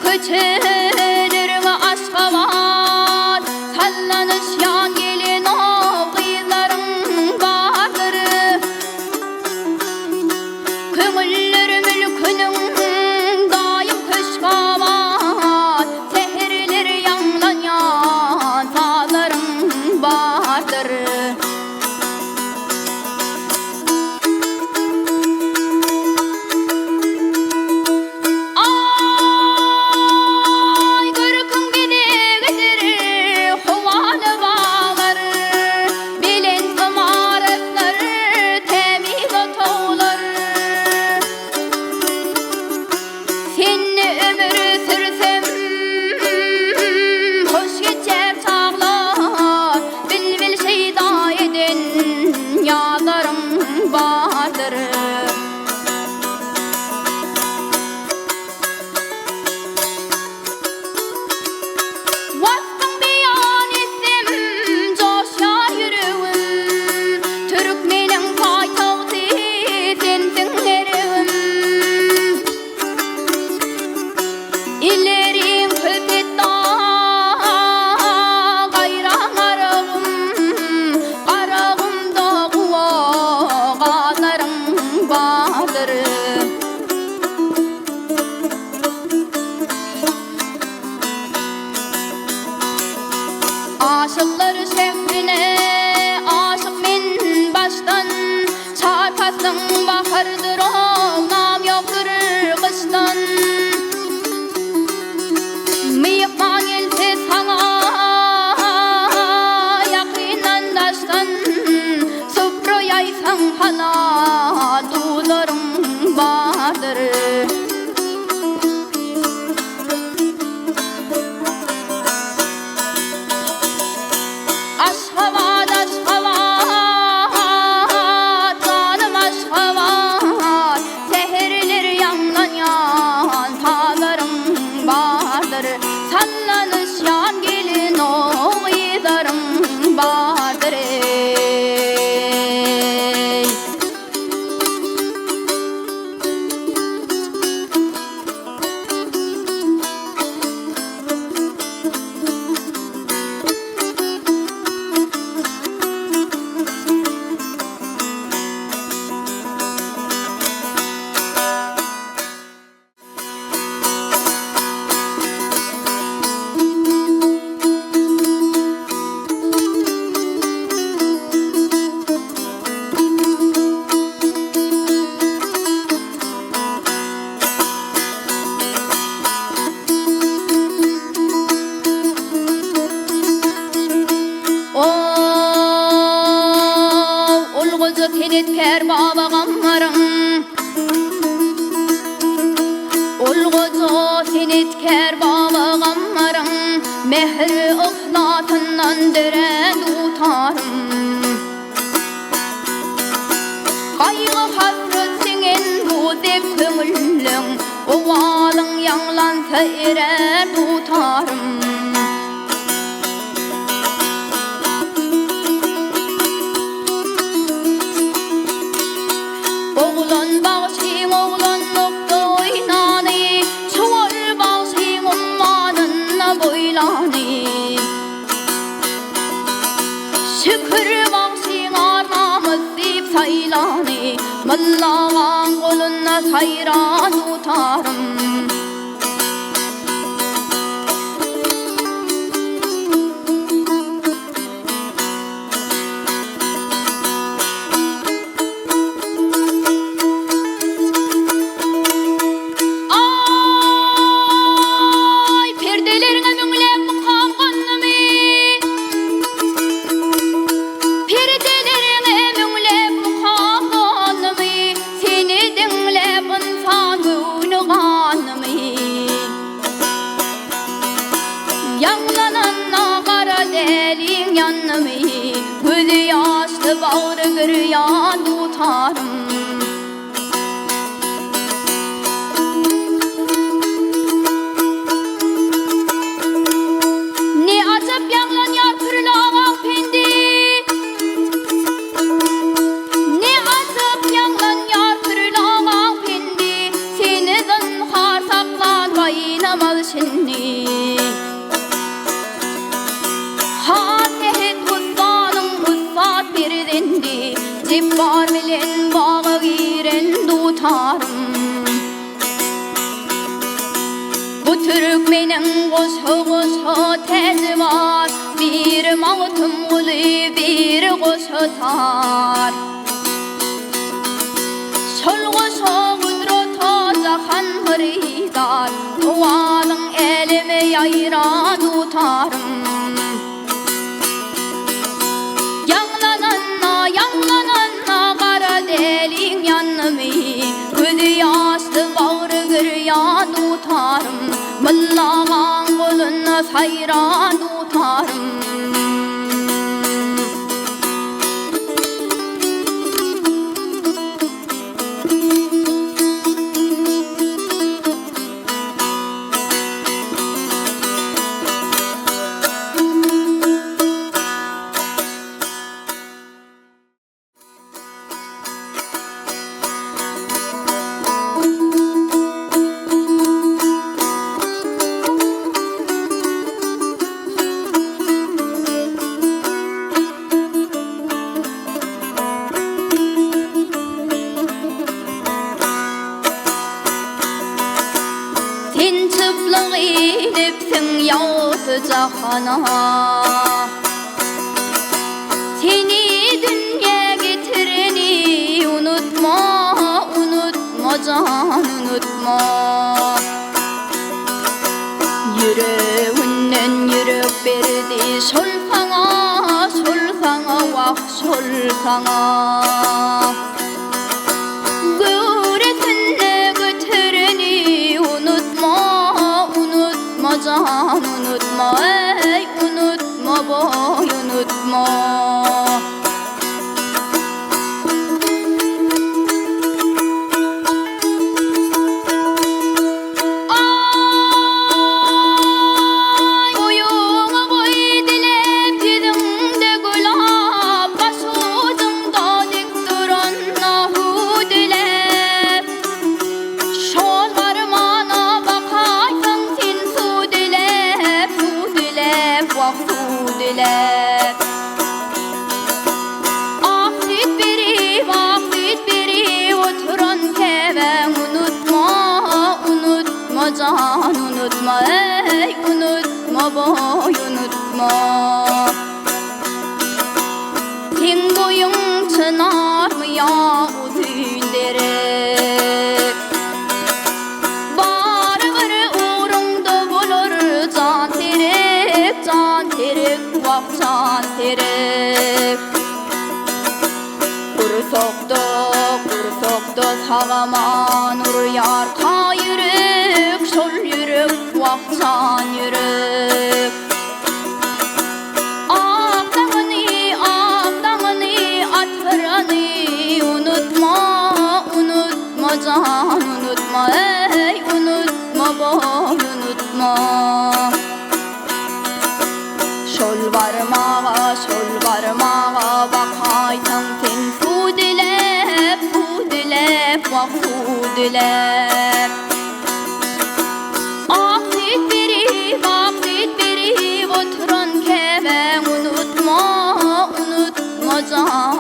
köçelir ve Aşgabat sallanış yan gelin o kızların vardır. Köngüller mülkünün daim köşkabat seherler yanlayan dağların vardır. Aşıklar şehrine aşık min baştan çarpasın bahardır o nam yoktur kıştan. Mıyıkman else sana yakınan daştan süprü yaysan hala dularım vardır. Aşgabat, Aşgabat, canım Aşgabat seherler yanlayan dağlarım vardır. Sallanış yan gelin o kızlarım vardır. Tenetkar babağamlarım Olğucu tenetkar babağamlarım Mehri ıhlatından döre Dutarym Kaygı hasret senin bu dek köngüllüň Ovalyň yanlansa erer Dutarym Oğlan bağışın oğlan nokta oynanı Çoğul bağışın ummanına boylanı Şükür bağışın armamız deyip saylanı Mallağan koluna sayran Dutarym Gözü yaşlı bağrı güryan Dutarym Ne acap yanlan yar pürlağa pendi Ne acap yanlan yar pürlağa pendi Seni zinhar saklan kaynamaz yar bilen bağa giren Dutarym. Bu Türkmenin goşu tezi var, bir mağıtım ulu bir goşu tar. Şol goşu kudrota zahan hıridar, dualın elime yayra Dutarym. Yanlananna kara delin yanımı, gözü yaşlı bağrı gürya Dutarym. Mıllağan koluna sayra Dutarym. Cahana seni dünya getireni unutma, unutma can unutma. Yüreğinden yürek verdi sol sana vah sol sana. Göresine götüreni unutma, unutma can unutma, ey unutma boy unutma. Ay boyuna boy dilep yüzünde gülap, başucunda dik duran nahu dilep. Şol varmana bakaysın sen su dilep, vah su dilep. Aksit biri oturan keven unutma, unutma can unutma, ey unutma boy unutma. Sen boyun çınar mı ya uzun derek? Barıgır uğrunda bulur can terek, vah can terek. Kursokta sağama nur yar ka yürek, şol yürek vah can yürek. Ağdağını atırani unutma, unutma can unutma, ey unutma boy unutma. Şol varmağa bakaysın sen su dilep, vah su dilep. Aksit biri oturan keven unutma, unutma can